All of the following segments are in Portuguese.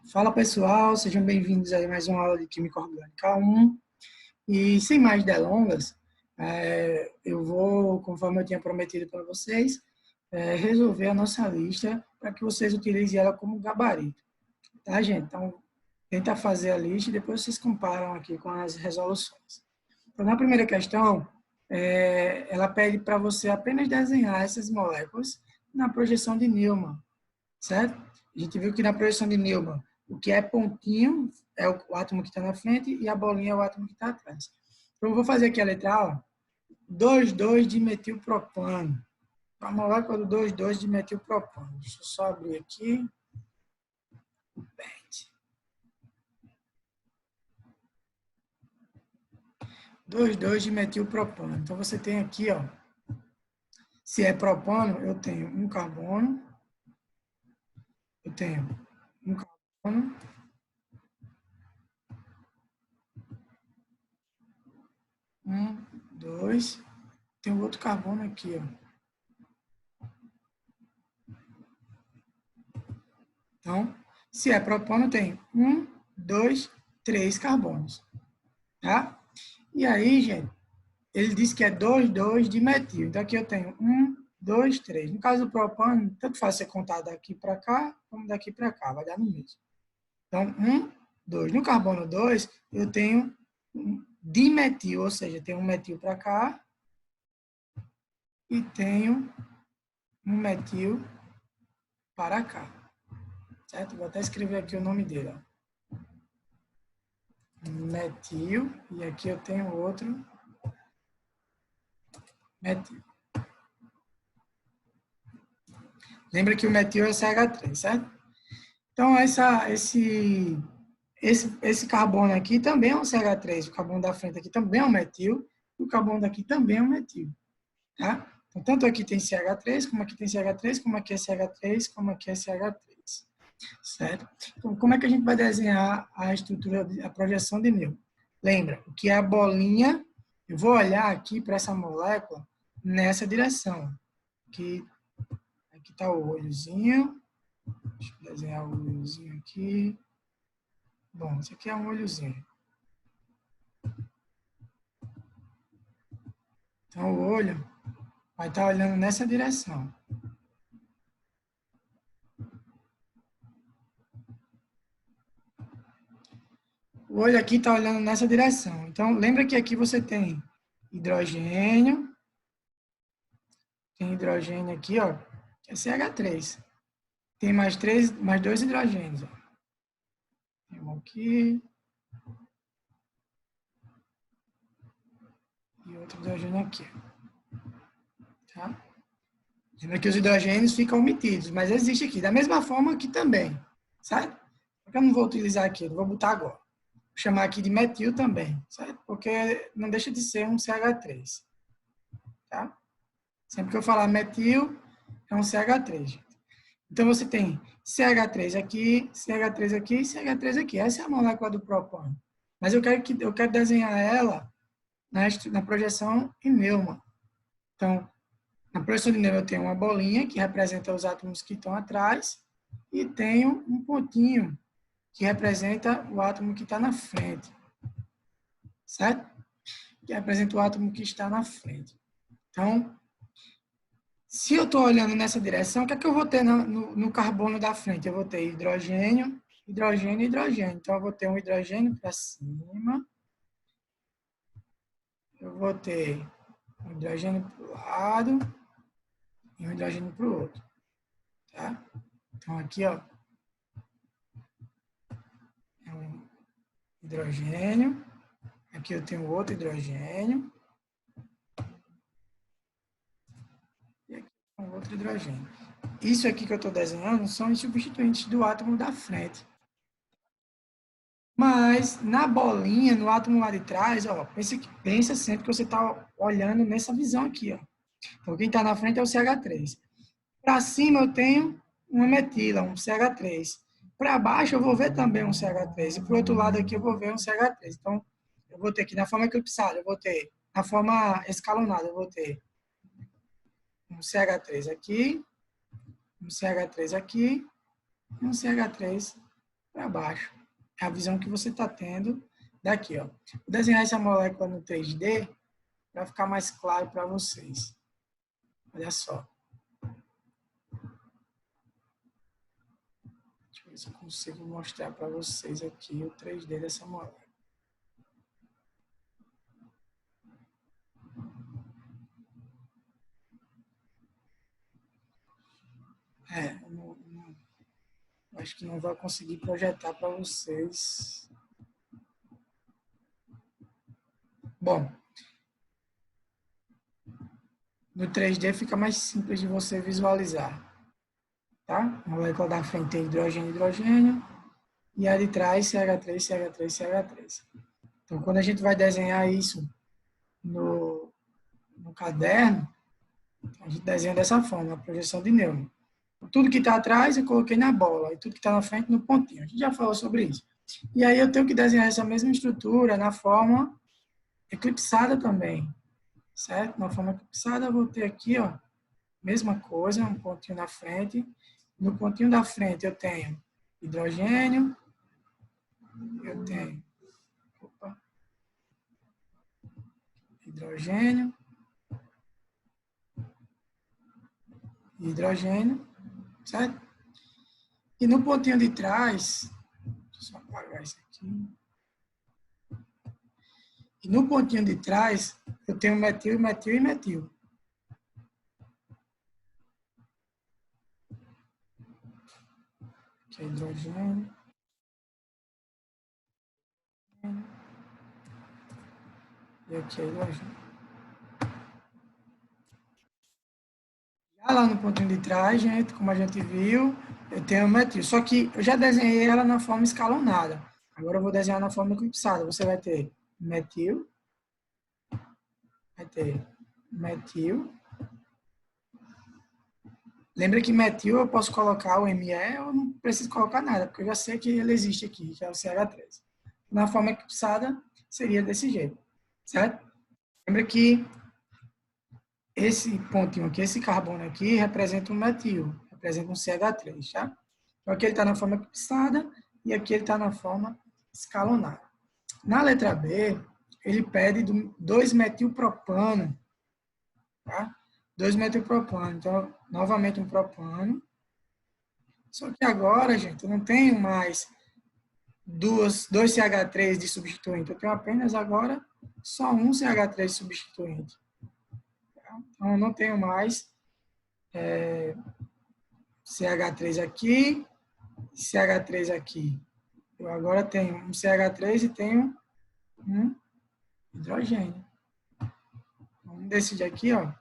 Fala pessoal, sejam bem-vindos a mais uma aula de Química Orgânica 1. E sem mais delongas, eu vou, conforme eu tinha prometido para vocês, resolver a nossa lista para que vocês utilizem ela como gabarito. Tá, gente? Então, tenta fazer a lista e depois vocês comparam aqui com as resoluções. Então, na primeira questão, ela pede para você apenas desenhar essas moléculas na projeção de Newman, certo? A gente viu que na projeção de Newman, o que é pontinho é o átomo que está na frente e a bolinha é o átomo que está atrás. Então, eu vou fazer aqui a letra A, 2,2-dimetilpropano. A molécula do 2,2-dimetilpropano. Deixa eu só abrir aqui. 2,2-dimetilpropano. Então, você tem aqui, ó, se é propano, eu tenho um carbono, eu tenho um carbono, dois, tem um outro carbono aqui, ó. Então, se é propano, tem 2, 3 carbonos. Tá? E aí, gente, ele disse que é 2,2 de metil. Então, aqui eu tenho 2, 3. No caso do propano, tanto faz você contar daqui para cá, como daqui para cá, vai dar no mesmo. Então, 2. No carbono 2, eu tenho dimetil, ou seja, tenho um metil para cá e tenho um metil para cá. Certo? Vou até escrever aqui o nome dele. Ó. Metil, e aqui eu tenho outro metil. Lembra que o metil é CH3, certo? Então, esse carbono aqui também é um CH3, o carbono da frente aqui também é um metil, e o carbono daqui também é um metil. Tá? Então, tanto aqui tem CH3, como aqui tem CH3, como aqui é CH3, como aqui é CH3. Certo? Então, como é que a gente vai desenhar a estrutura, a projeção de Newton? Lembra, o que é a bolinha, eu vou olhar aqui para essa molécula nessa direção. Aqui está o olhozinho. Deixa eu desenhar o olhozinho aqui. Bom, esse aqui é um olhozinho. Então, o olho vai estar olhando nessa direção. O olho aqui está olhando nessa direção. Então, lembra que aqui você tem hidrogênio. Tem hidrogênio aqui, ó, que é CH3. Tem mais dois hidrogênios. Ó. Tem um aqui. E outro hidrogênio aqui. Tá? Lembra que os hidrogênios ficam omitidos, mas existe aqui. Da mesma forma aqui também. Certo? Porque eu não vou utilizar aqui, eu vou botar agora. Vou chamar aqui de metil também, certo? Porque não deixa de ser um CH3. Tá? Sempre que eu falar metil, é um CH3. Gente. Então, você tem CH3 aqui, CH3 aqui e CH3 aqui. Essa é a molécula do propano. Mas eu quero desenhar ela na projeção em Newman. Então, na projeção de Newman eu tenho uma bolinha que representa os átomos que estão atrás e tenho um pontinho que representa o átomo que está na frente. Certo? Que representa o átomo que está na frente. Então, se eu estou olhando nessa direção, o que é que eu vou ter no carbono da frente? Eu vou ter hidrogênio, hidrogênio e hidrogênio. Então, eu vou ter um hidrogênio para cima. Eu vou ter um hidrogênio para o lado e um hidrogênio para o outro. Tá? Então, aqui, ó, é um hidrogênio. Aqui eu tenho outro hidrogênio. E aqui um outro hidrogênio. Isso aqui que eu estou desenhando são os substituintes do átomo da frente. Mas na bolinha, no átomo lá de trás, ó, pensa sempre que você está olhando nessa visão aqui. Ó. Então, quem está na frente é o CH3. Para cima eu tenho uma metila, um CH3. Para baixo eu vou ver também um CH3. E para o outro lado aqui eu vou ver um CH3. Então, eu vou ter aqui na forma eclipsada, eu vou ter, na forma escalonada, eu vou ter um CH3 aqui, um CH3 aqui e um CH3 para baixo. É a visão que você está tendo daqui. Ó. Vou desenhar essa molécula no 3D para ficar mais claro para vocês. Olha só. Deixa eu ver se eu consigo mostrar para vocês aqui o 3D dessa molécula. Acho que não vai conseguir projetar para vocês. Bom, no 3D fica mais simples de você visualizar. Tá? A molécula da frente tem hidrogênio, hidrogênio, e a de trás CH3, CH3, CH3. Então, quando a gente vai desenhar isso no caderno, a gente desenha dessa forma, a projeção de nêutron. Tudo que está atrás eu coloquei na bola, e tudo que está na frente no pontinho. A gente já falou sobre isso. E aí eu tenho que desenhar essa mesma estrutura na forma eclipsada também, certo? Na forma eclipsada eu vou ter aqui, ó, mesma coisa, um pontinho na frente. No pontinho da frente eu tenho hidrogênio, eu tenho hidrogênio, hidrogênio, certo? E no pontinho de trás, deixa eu só apagar isso aqui. E no pontinho de trás, eu tenho metil, metil e metil. Aqui é hidrogênio. E aqui é hidrogênio. Já lá no pontinho de trás, gente, como a gente viu, eu tenho metil. Só que eu já desenhei ela na forma escalonada. Agora eu vou desenhar na forma eclipsada. Você vai ter metil, vai ter metil. Lembra que metil eu posso colocar o Me, eu não preciso colocar nada, porque eu já sei que ele existe aqui, que é o CH3. Na forma eclipsada, seria desse jeito, certo? Lembra que esse pontinho aqui, esse carbono aqui, representa um metil, representa um CH3, tá? Então aqui ele está na forma eclipsada e aqui ele está na forma escalonada. Na letra B, ele pede 2-metilpropano, tá? 2-metilpropano. Então, novamente um propano. Só que agora, gente, eu não tenho mais dois CH3 de substituinte. Eu tenho apenas agora só um CH3 substituinte. Então, eu não tenho mais CH3 aqui e CH3 aqui. Eu agora tenho um CH3 e tenho um hidrogênio. Um desses aqui, ó,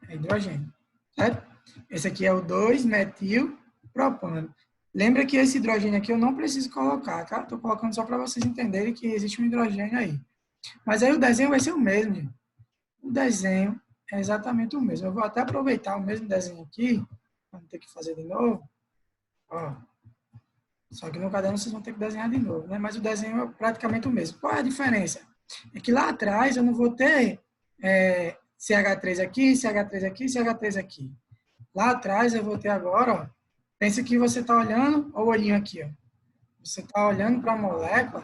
é hidrogênio, certo? Esse aqui é o 2-metilpropano. Lembra que esse hidrogênio aqui eu não preciso colocar, tá? Estou colocando só para vocês entenderem que existe um hidrogênio aí. Mas aí o desenho vai ser o mesmo, gente. O desenho é exatamente o mesmo. Eu vou até aproveitar o mesmo desenho aqui, para não ter que fazer de novo. Ó. Só que no caderno vocês vão ter que desenhar de novo, né? Mas o desenho é praticamente o mesmo. Qual é a diferença? É que lá atrás eu não vou ter CH3 aqui, CH3 aqui, CH3 aqui. Lá atrás eu vou ter agora, ó, pensa que você está olhando, olha o olhinho aqui, ó. Você está olhando para a molécula,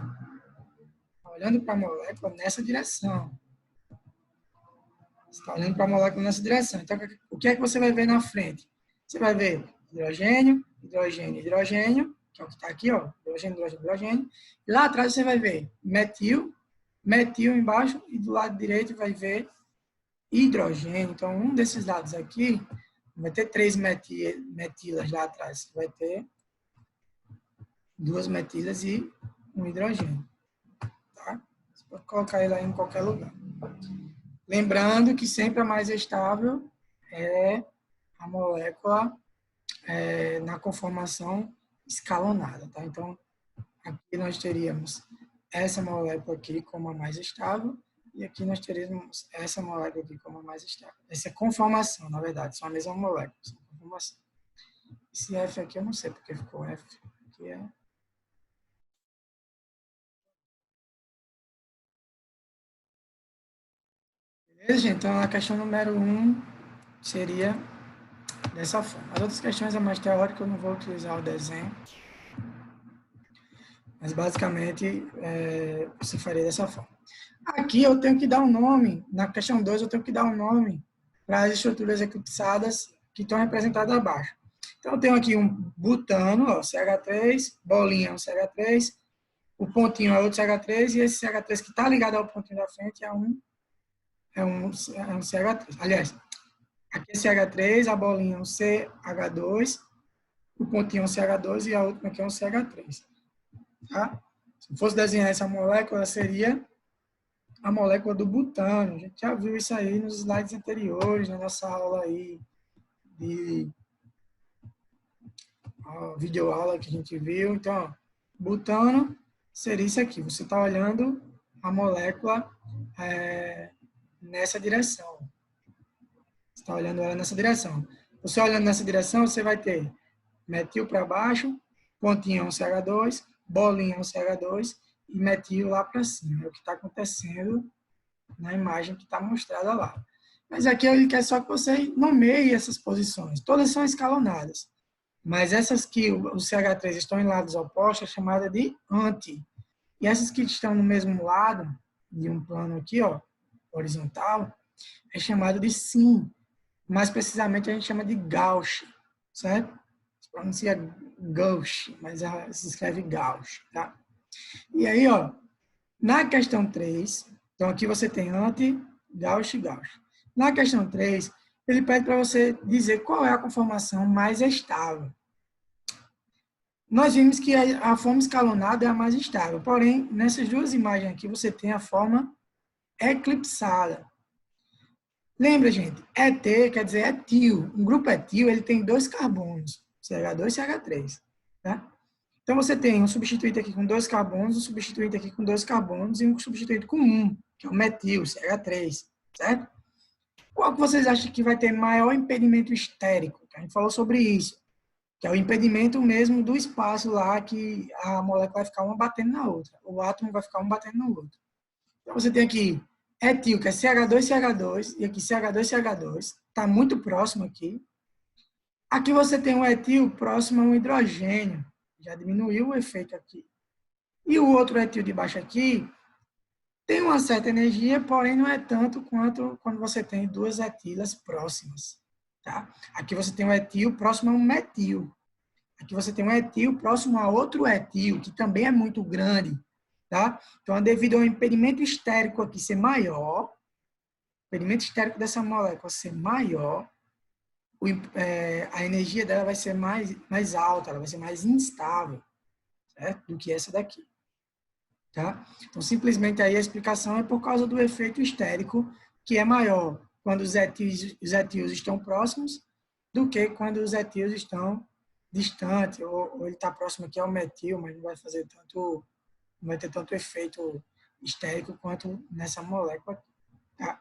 nessa direção. Você está olhando para a molécula nessa direção. Então, o que é que você vai ver na frente? Você vai ver hidrogênio, hidrogênio, hidrogênio, que é o que está aqui, ó, hidrogênio, hidrogênio, hidrogênio. E lá atrás você vai ver metil, metil embaixo, e do lado direito vai ver hidrogênio. Então, um desses lados aqui vai ter 3 metilas lá atrás. Vai ter 2 metilas e um hidrogênio. Tá? Você pode colocar ele aí em qualquer lugar. Lembrando que sempre a mais estável é a molécula na conformação escalonada. Tá? Então, aqui nós teríamos essa molécula aqui como a mais estável e aqui nós teríamos essa molécula aqui como a mais estável. Essa é conformação, na verdade, são a mesma molécula. São conformação. Esse F aqui eu não sei porque ficou F. Aqui é... Beleza, gente? Então, a questão número 1 seria dessa forma. As outras questões é mais teórica, eu não vou utilizar o desenho. Mas, basicamente, você faria dessa forma. Aqui eu tenho que dar um nome, na questão 2 eu tenho que dar um nome para as estruturas eclipsadas que estão representadas abaixo. Então, eu tenho aqui um butano, ó, CH3, bolinha é um CH3, o pontinho é outro CH3, e esse CH3 que está ligado ao pontinho da frente é um CH3. Aliás, aqui é CH3, a bolinha é um CH2, o pontinho é um CH2 e a última aqui é um CH3. Tá? Se fosse desenhar essa molécula, seria a molécula do butano. A gente já viu isso aí nos slides anteriores, na nossa aula aí de videoaula que a gente viu. Então, ó, butano seria isso aqui. Você está olhando a molécula nessa direção. Você está olhando ela nessa direção. Você olhando nessa direção, você vai ter metil para baixo, pontinho é um CH2, bolinha é um CH2 e metil lá para cima. É o que está acontecendo na imagem que está mostrada lá. Mas aqui ele quer só que você nomeie essas posições. Todas são escalonadas. Mas essas que o CH3 estão em lados opostos é chamada de anti. E essas que estão no mesmo lado, de um plano aqui, ó, horizontal, é chamado de sim. Mais precisamente a gente chama de gauche, certo? Se pronuncia gauche, mas se escreve gauche, tá? E aí, ó, na questão 3, então aqui você tem anti, gauche e gauche. Na questão 3, ele pede para você dizer qual é a conformação mais estável. Nós vimos que a forma escalonada é a mais estável, porém, nessas duas imagens aqui, você tem a forma eclipsada. Lembra, gente, ET quer dizer etil. Um grupo etil, ele tem 2 carbonos, CH2 e CH3. Tá? Então, você tem um substituinte aqui com 2 carbonos, um substituinte aqui com 2 carbonos e um substituinte com 1, que é o metil, CH3, certo? Qual que vocês acham que vai ter maior impedimento estérico? A gente falou sobre isso, que é o impedimento mesmo do espaço lá, que a molécula vai ficar uma batendo na outra, o átomo vai ficar um batendo no outro. Então, você tem aqui etil, que é CH2, e aqui CH2, está muito próximo aqui. Aqui você tem um etil próximo a um hidrogênio, já diminuiu o efeito aqui. E o outro etil de baixo aqui tem uma certa energia, porém não é tanto quanto quando você tem 2 etilas próximas. Tá? Aqui você tem um etil próximo a um metil. Aqui você tem um etil próximo a outro etil, que também é muito grande. Tá? Então, devido ao impedimento estérico aqui ser maior, o impedimento estérico dessa molécula ser maior, a energia dela vai ser mais alta, ela vai ser mais instável, certo? Do que essa daqui. Tá? Então, simplesmente aí a explicação é por causa do efeito estérico, que é maior quando os etíls estão próximos do que quando os etíls estão distantes, ou ele está próximo aqui ao metil, mas não vai fazer tanto, não vai ter tanto efeito estérico quanto nessa molécula. Tá?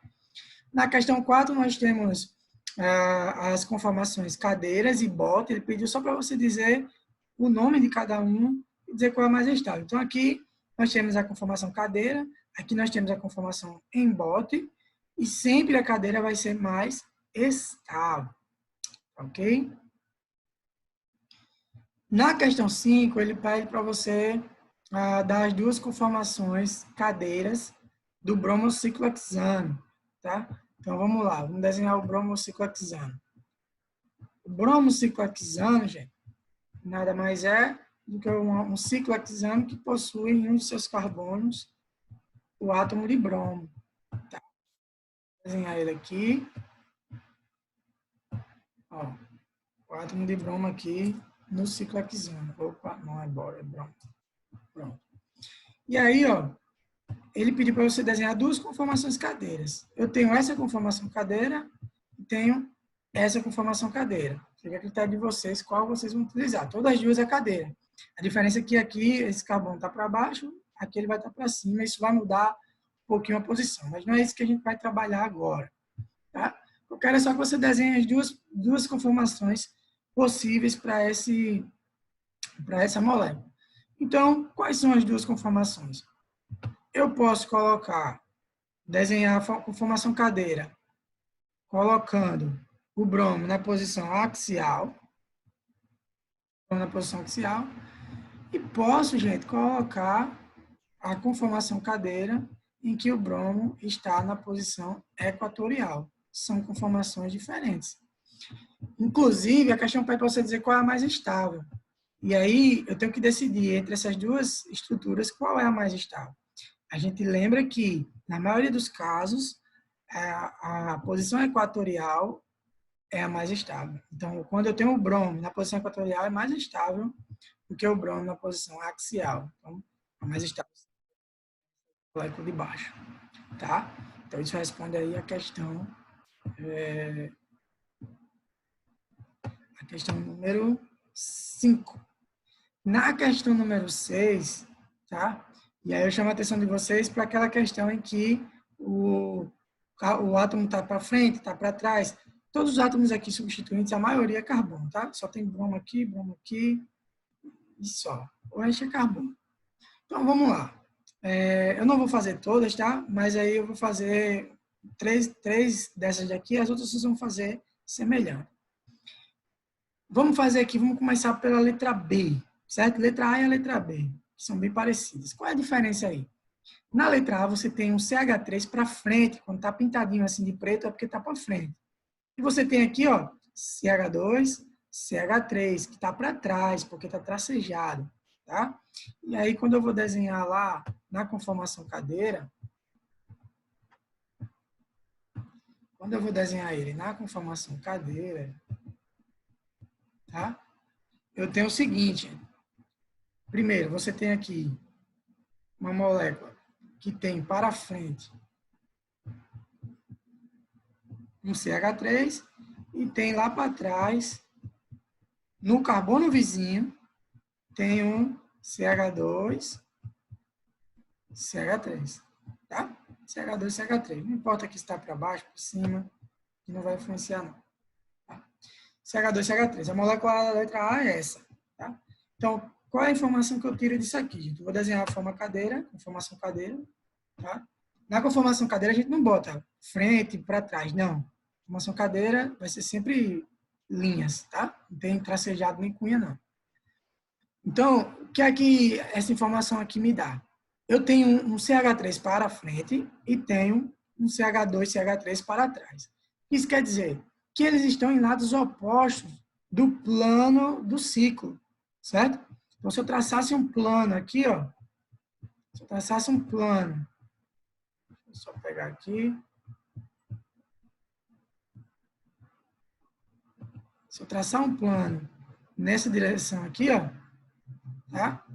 Na questão 4, nós temos as conformações cadeiras e bota. Ele pediu só para você dizer o nome de cada um e dizer qual é mais estável. Então, aqui nós temos a conformação cadeira, aqui nós temos a conformação embote, e sempre a cadeira vai ser mais estável. Ok? Na questão 5, ele pede para você dar as duas conformações cadeiras do bromociclohexano. Tá? Então, vamos lá. Vamos desenhar o bromociclohexano. O bromociclohexano, gente, nada mais é do que um ciclohexano que possui em um de seus carbonos o átomo de bromo. Tá? Vou desenhar ele aqui. Ó, o átomo de bromo aqui no ciclohexano. Opa, não é bora, é bromo. Pronto. E aí, ó, ele pediu para você desenhar duas conformações cadeiras. Eu tenho essa conformação cadeira e tenho essa conformação cadeira. Fica a critério de vocês qual vocês vão utilizar. Todas as duas é cadeira. A diferença é que aqui esse carbono está para baixo, aqui ele vai estar para cima. Isso vai mudar um pouquinho a posição, mas não é isso que a gente vai trabalhar agora. Tá? Eu quero só que você desenhe as duas conformações possíveis para essa molécula. Então, quais são as duas conformações? Eu posso desenhar a conformação cadeira, colocando o bromo na posição axial, E posso, gente, colocar a conformação cadeira em que o bromo está na posição equatorial. São conformações diferentes. Inclusive, a questão pede para você dizer qual é a mais estável. E aí, eu tenho que decidir entre essas duas estruturas qual é a mais estável. A gente lembra que, na maioria dos casos, a posição equatorial é a mais estável. Então, quando eu tenho o bromo na posição equatorial, é mais estável do que o bromo na posição axial. Então, a mais estável é o molécula de baixo. Tá? Então, isso responde aí a questão número 5. Na questão número 6, tá? E aí eu chamo a atenção de vocês para aquela questão em que o átomo está para frente, está para trás. Todos os átomos aqui substituintes, a maioria é carbono, tá? Só tem bromo aqui e só. O resto é carbono. Então, vamos lá. Eu não vou fazer todas, tá? Mas aí eu vou fazer três dessas daqui, as outras vocês vão fazer semelhante. Vamos fazer aqui, vamos começar pela letra B, certo? Letra A e a letra B, que são bem parecidas. Qual é a diferença aí? Na letra A, você tem um CH3 para frente, quando está pintadinho assim de preto, é porque está para frente. E você tem aqui, ó, CH2, CH3, que está para trás, porque está tracejado, tá? E aí, quando eu vou desenhar lá na conformação cadeira, quando eu vou desenhar ele na conformação cadeira, tá? Eu tenho o seguinte. Primeiro, você tem aqui uma molécula que tem para frente um CH3 e tem lá para trás, no carbono vizinho, tem um CH2, CH3, tá? CH2, CH3. Não importa que está para baixo, por cima, que não vai influenciar não. Tá? CH2, CH3. A molécula da letra A é essa, tá? Então, qual é a informação que eu tiro disso aqui, gente? Eu vou desenhar a forma cadeira, conformação cadeira, tá? Na conformação cadeira, a gente não bota frente para trás, não. Conformação cadeira vai ser sempre linhas, tá? Não tem tracejado nem cunha, não. Então, o que é que essa informação aqui me dá? Eu tenho um CH3 para frente e tenho um CH2, CH3 para trás. Isso quer dizer que eles estão em lados opostos do plano do ciclo, certo? Então, se eu traçasse um plano aqui, ó, se eu traçasse um plano, deixa eu só pegar aqui. Se eu traçar um plano nessa direção aqui, ó, tá?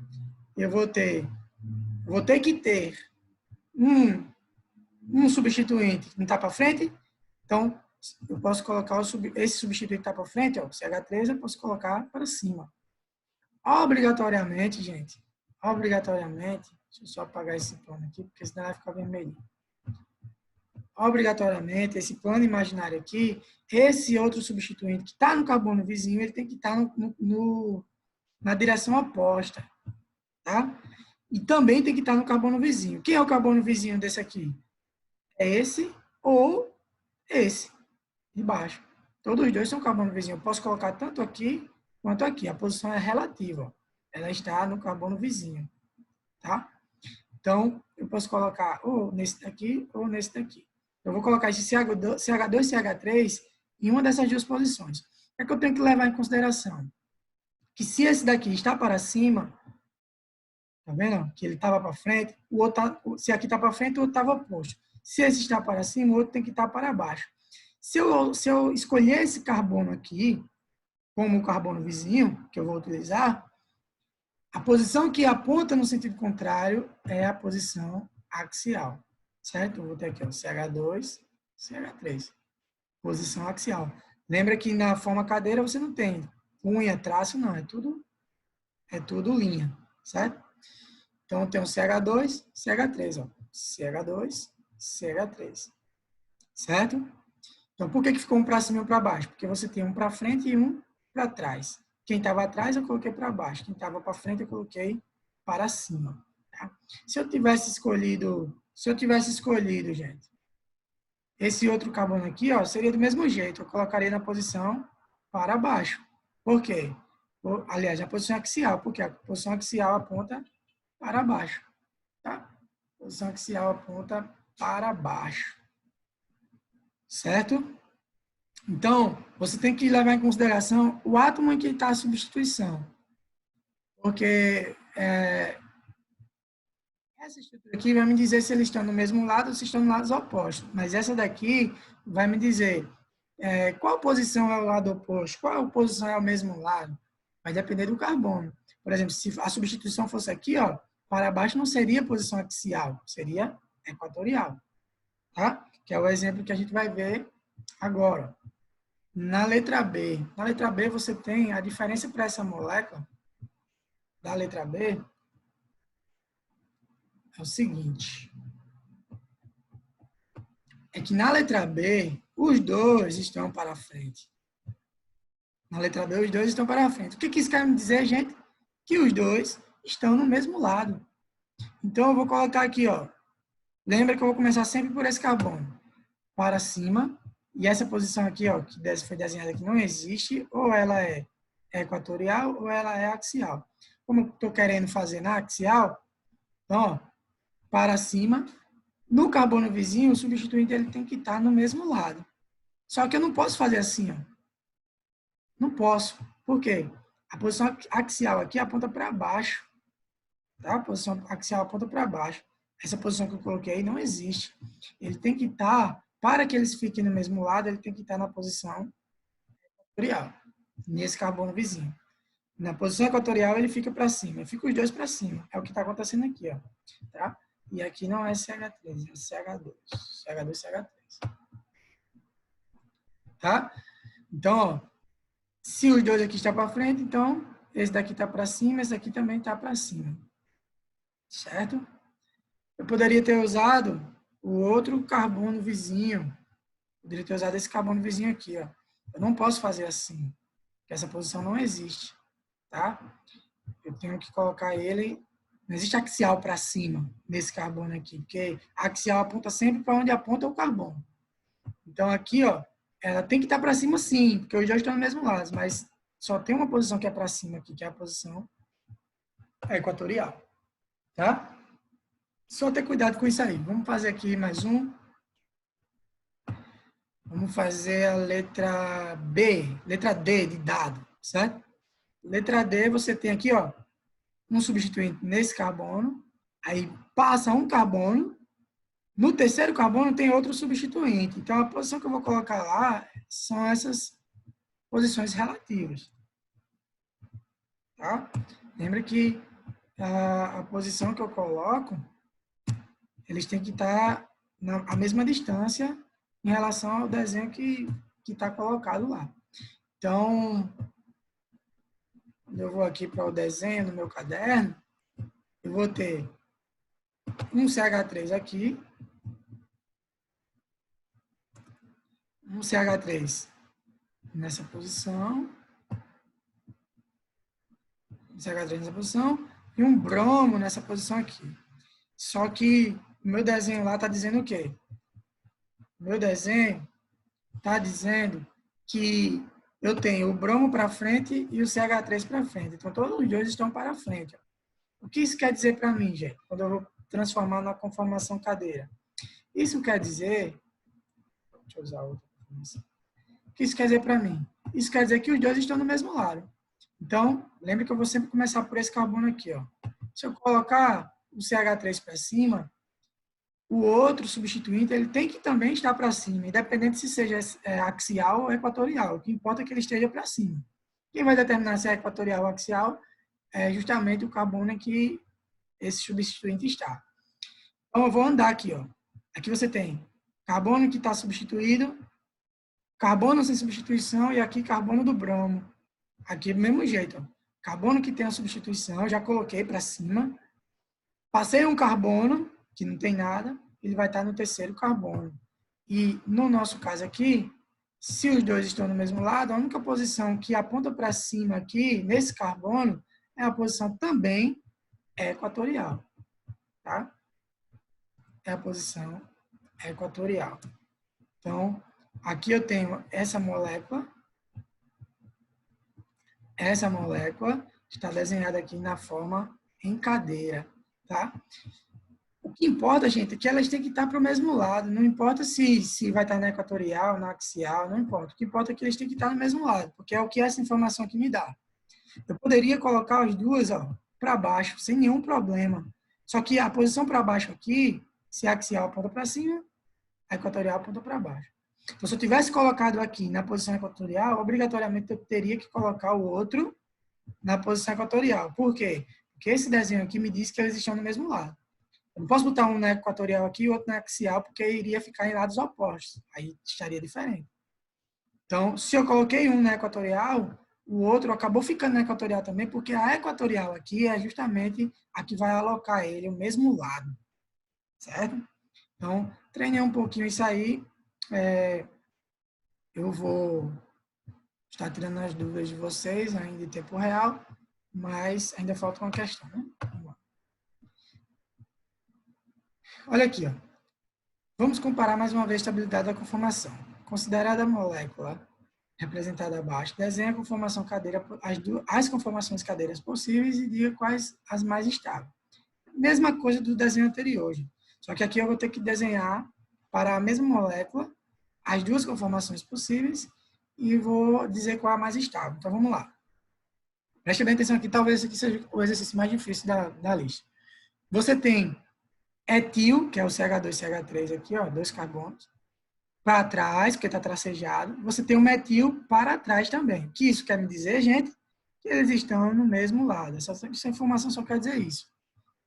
Eu vou ter que ter um substituinte que não está para frente. Então, eu posso colocar esse substituinte que está para frente, ó, CH3, eu posso colocar para cima. Obrigatoriamente, gente, deixa eu só apagar esse plano aqui, porque senão vai ficar vermelho. Obrigatoriamente, esse plano imaginário aqui, esse outro substituinte que está no carbono vizinho, ele tem que estar na direção oposta, tá? E também tem que estar no carbono vizinho. Quem é o carbono vizinho desse aqui? É esse ou esse, de baixo. Todos os dois são carbono vizinho. Eu posso colocar tanto aqui quanto aqui. A posição é relativa. Ela está no carbono vizinho, tá? Então, eu posso colocar ou nesse daqui ou nesse daqui. Eu vou colocar esse CH2 e CH3 em uma dessas duas posições. O que eu tenho que levar em consideração? Que se esse daqui está para cima, tá vendo? Que ele estava para frente, o outro se aqui está para frente, o outro estava oposto. Se esse está para cima, o outro tem que estar para baixo. Se eu escolher esse carbono aqui, como o carbono vizinho, que eu vou utilizar, a posição que aponta no sentido contrário é a posição axial, certo? Eu vou ter aqui, ó, CH2, CH3. Posição axial. Lembra que na forma cadeira você não tem cunha, traço, não. É tudo linha, certo? Então, tem um CH2, CH3, ó. CH2, CH3. Certo? Então, por que ficou um para cima e um para baixo? Porque você tem um para frente e um para trás. Quem estava atrás, eu coloquei para baixo. Quem estava para frente, eu coloquei para cima. Tá? Se eu tivesse escolhido, gente, esse outro carbono aqui, ó, seria do mesmo jeito. Eu colocaria na posição para baixo. Por quê? Aliás, a posição axial, porque a posição axial aponta para baixo. Tá? A posição axial aponta para baixo. Certo? Então, você tem que levar em consideração o átomo em que está a substituição. Porque essa estrutura aqui vai me dizer se eles estão no mesmo lado ou se estão no lados opostos. Mas essa daqui vai me dizer qual posição é o lado oposto, qual posição é o mesmo lado. Vai depender do carbono. Por exemplo, se a substituição fosse aqui, ó, para baixo não seria posição axial, seria equatorial. Tá? Que é o exemplo que a gente vai ver agora. Na letra B. Na letra B você tem a diferença para essa molécula da letra B é o seguinte. É que na letra B, os dois estão para frente. Na letra B, os dois estão para frente. O que isso quer me dizer, gente? Que os dois estão no mesmo lado. Então, eu vou colocar aqui, ó. Lembra que eu vou começar sempre por esse carbono. Para cima. E essa posição aqui, ó, que foi desenhada aqui, não existe. Ou ela é equatorial ou ela é axial. Como eu estou querendo fazer na axial, então, ó, para cima. No carbono vizinho, o substituinte ele tem que estar no mesmo lado. Só que eu não posso fazer assim, ó. Não posso. Por quê? A posição axial aqui aponta para baixo. Tá? A posição axial aponta para baixo. Essa posição que eu coloquei aí não existe. Ele tem que estar, para que eles fiquem no mesmo lado, ele tem que estar na posição equatorial, nesse carbono vizinho. Na posição equatorial, ele fica para cima. Fica os dois para cima. É o que está acontecendo aqui, ó. Tá? E aqui não é CH3, é CH2. CH2, CH3. Tá? Então, ó, se os dois aqui estão para frente, então esse daqui está para cima, esse daqui também está para cima. Certo? Eu poderia ter usado o outro carbono vizinho. Poderia ter usado esse carbono vizinho aqui, ó. Eu não posso fazer assim, porque essa posição não existe. Tá? Eu tenho que colocar ele. Não existe axial para cima nesse carbono aqui, porque a axial aponta sempre para onde aponta o carbono. Então aqui, ó, ela tem que estar para cima sim, porque os dois estão no mesmo lado, mas só tem uma posição que é para cima aqui, que é a posição equatorial. Tá? Só ter cuidado com isso aí. Vamos fazer aqui mais um. Vamos fazer a letra B, letra D de dado, certo? Letra D, você tem aqui, ó, um substituinte nesse carbono, aí passa um carbono, no terceiro carbono tem outro substituinte. Então, a posição que eu vou colocar lá são essas posições relativas. Tá? Lembra que a posição que eu coloco, eles têm que estar à mesma distância em relação ao desenho que está colocado lá. Então, quando eu vou aqui para o desenho no meu caderno, eu vou ter um CH3 aqui, um CH3 nessa posição, um CH3 nessa posição, e um bromo nessa posição aqui. Só que o meu desenho lá está dizendo o quê? O meu desenho está dizendo que eu tenho o bromo para frente e o CH3 para frente. Então, todos os dois estão para frente. O que isso quer dizer para mim, gente? Quando eu vou transformar na conformação cadeira. Isso quer dizer... Deixa eu usar outra conformação. O que isso quer dizer para mim? Isso quer dizer que os dois estão no mesmo lado. Então, lembre que eu vou sempre começar por esse carbono aqui, ó. Se eu colocar o CH3 para cima, o outro substituinte ele tem que também estar para cima, independente se seja axial ou equatorial. O que importa é que ele esteja para cima. Quem vai determinar se é equatorial ou axial é justamente o carbono em que esse substituinte está. Então, eu vou andar aqui, ó. Aqui você tem carbono que está substituído, carbono sem substituição e aqui carbono do bromo. Aqui do mesmo jeito, ó. Carbono que tem a substituição, já coloquei para cima. Passei um carbono, que não tem nada, ele vai estar no terceiro carbono. E no nosso caso aqui, se os dois estão no mesmo lado, a única posição que aponta para cima aqui, nesse carbono, é a posição também equatorial. Tá? É a posição equatorial. Então, aqui eu tenho essa molécula essa molécula está desenhada aqui na forma em cadeira, tá? O que importa, gente, é que elas têm que estar para o mesmo lado. Não importa se vai estar na equatorial, na axial, não importa. O que importa é que eles têm que estar no mesmo lado, porque é o que essa informação aqui me dá. Eu poderia colocar as duas para baixo, sem nenhum problema. Só que a posição para baixo aqui, se a axial aponta para cima, a equatorial aponta para baixo. Então, se eu tivesse colocado aqui na posição equatorial, obrigatoriamente eu teria que colocar o outro na posição equatorial. Por quê? Porque esse desenho aqui me diz que eles estão no mesmo lado. Eu não posso botar um na equatorial aqui e outro na axial, porque iria ficar em lados opostos. Aí estaria diferente. Então, se eu coloquei um na equatorial, o outro acabou ficando na equatorial também, porque a equatorial aqui é justamente a que vai alocar ele o mesmo lado. Certo? Então, treinei um pouquinho isso aí. Eu vou estar tirando as dúvidas de vocês ainda em tempo real, mas ainda falta uma questão, né? Vamos lá. Olha aqui, ó. Vamos comparar mais uma vez a estabilidade da conformação. Considerada a molécula representada abaixo, desenhe a conformação cadeira, as conformações cadeiras possíveis e diga quais as mais estáveis. Mesma coisa do desenho anterior, gente. Só que aqui eu vou ter que desenhar para a mesma molécula as duas conformações possíveis e vou dizer qual é a mais estável. Então, vamos lá. Preste bem atenção aqui, talvez esse aqui seja o exercício mais difícil da lista. Você tem etil, que é o CH2 e CH3 aqui, ó, dois carbonos, para trás, porque está tracejado. Você tem o metil para trás também. O que isso quer me dizer, gente? Que eles estão no mesmo lado. Essa informação só quer dizer isso.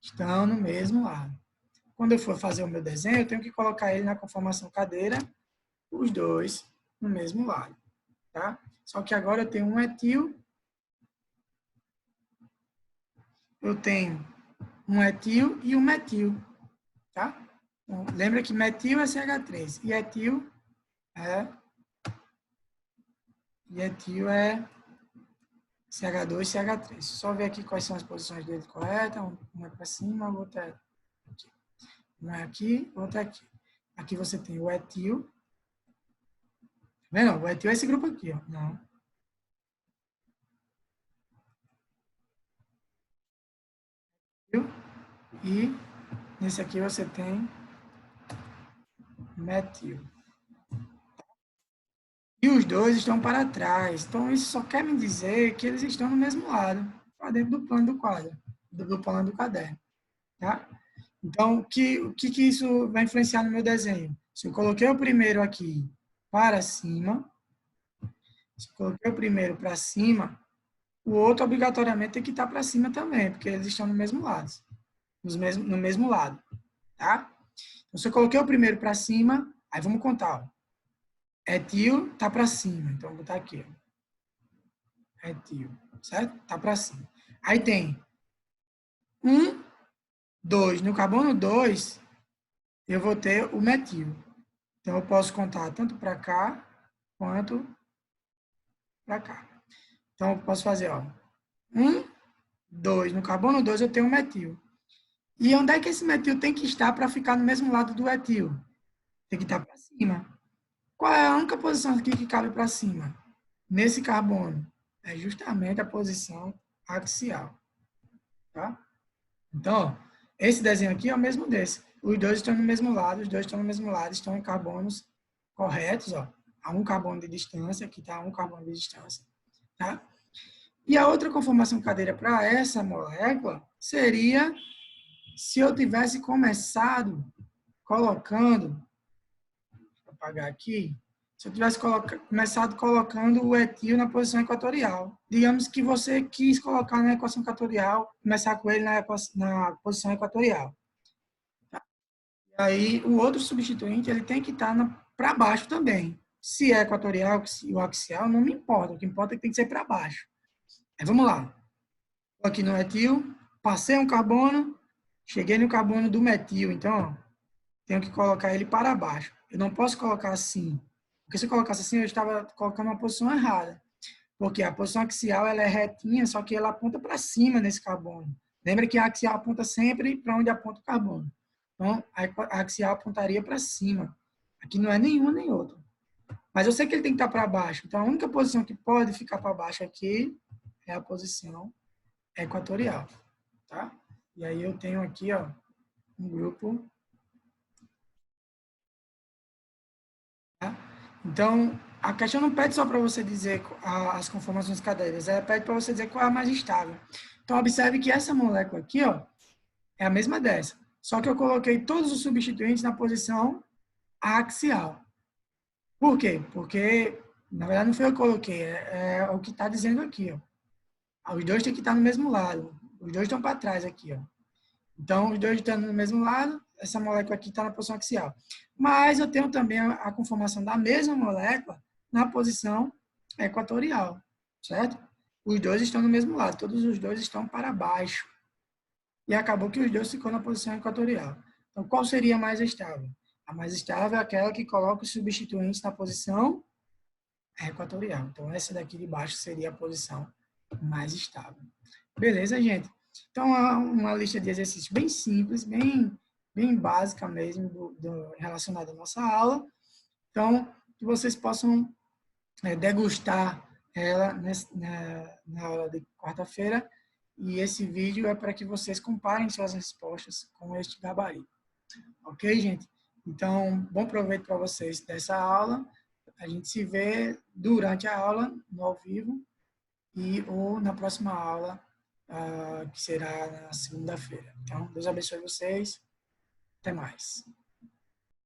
Estão no mesmo lado. Quando eu for fazer o meu desenho, eu tenho que colocar ele na conformação cadeira, os dois no mesmo lado. Tá? Só que agora eu tenho um etil, eu tenho um etil e um metil. Tá? Então, lembra que metil é CH3 e etil é CH2 e CH3. Só ver aqui quais são as posições dele corretas. Um é para cima, o outro é aqui. Um é aqui, o outro é aqui. Aqui você tem o etil. Tá vendo? O etil é esse grupo aqui, ó. Não. E nesse aqui você tem metil. E os dois estão para trás. Então, isso só quer me dizer que eles estão no mesmo lado, para dentro do plano do quadro, do plano do caderno. Tá? Então, o que isso vai influenciar no meu desenho? Se eu coloquei o primeiro aqui para cima, se eu coloquei o primeiro para cima, o outro obrigatoriamente tem que estar para cima também, porque eles estão no mesmo lado. No mesmo lado. Tá? Então, se eu coloquei o primeiro para cima, aí vamos contar. Ó. Etil está para cima. Então, vou botar aqui. Ó. Etil. Certo? Está para cima. Aí tem 1, 2. No carbono 2, eu vou ter o metil. Então, eu posso contar tanto para cá, quanto para cá. Então, eu posso fazer, ó. 1, 2. No carbono 2, eu tenho o metil. E onde é que esse metil tem que estar para ficar no mesmo lado do etil? Tem que estar para cima. Qual é a única posição aqui que cabe para cima? Nesse carbono. É justamente a posição axial. Tá? Então, ó, esse desenho aqui é o mesmo desse. Os dois estão no mesmo lado, os dois estão no mesmo lado, estão em carbonos corretos, ó. A um carbono de distância, aqui está a um carbono de distância. Tá? E a outra conformação cadeira para essa molécula seria se eu tivesse começado colocando, vou apagar aqui, se eu tivesse começado colocando o etil na posição equatorial. Digamos que você quis colocar na equação equatorial, começar com ele na posição equatorial. Tá? E aí, o outro substituinte ele tem que estar para baixo também. Se é equatorial ou axial, não me importa. O que importa é que tem que ser para baixo. Aí, vamos lá. Estou aqui no etil, passei um carbono, cheguei no carbono do metil. Então, ó, tenho que colocar ele para baixo. Eu não posso colocar assim. Porque se eu colocasse assim, eu estava colocando uma posição errada. Porque a posição axial ela é retinha, só que ela aponta para cima nesse carbono. Lembra que a axial aponta sempre para onde aponta o carbono. Então, a axial apontaria para cima. Aqui não é nenhuma nem outra. Mas eu sei que ele tem que estar para baixo. Então, a única posição que pode ficar para baixo aqui é a posição equatorial, tá? E aí eu tenho aqui, ó, um grupo. Tá? Então, a questão não pede só para você dizer as conformações cadeiras, ela pede para você dizer qual é a mais estável. Então, observe que essa molécula aqui, ó, é a mesma dessa. Só que eu coloquei todos os substituintes na posição axial. Por quê? Porque, na verdade, não foi eu que coloquei, é o que está dizendo aqui, ó. Os dois têm que estar no mesmo lado. Os dois estão para trás aqui, ó. Então, os dois estão no mesmo lado, essa molécula aqui está na posição axial. Mas eu tenho também a conformação da mesma molécula na posição equatorial, certo? Os dois estão no mesmo lado, todos os dois estão para baixo. E acabou que os dois ficam na posição equatorial. Então, qual seria a mais estável? A mais estável é aquela que coloca os substituintes na posição equatorial. Então, essa daqui de baixo seria a posição mais estável. Beleza, gente? Então, é uma lista de exercícios bem simples, bem básica mesmo, relacionada à nossa aula. Então, que vocês possam degustar ela na aula de quarta-feira. E esse vídeo é para que vocês comparem suas respostas com este gabarito. Ok, gente? Então, bom proveito para vocês dessa aula. A gente se vê durante a aula, no ao vivo, ou na próxima aula, que será na segunda-feira. Então, Deus abençoe vocês. Até mais.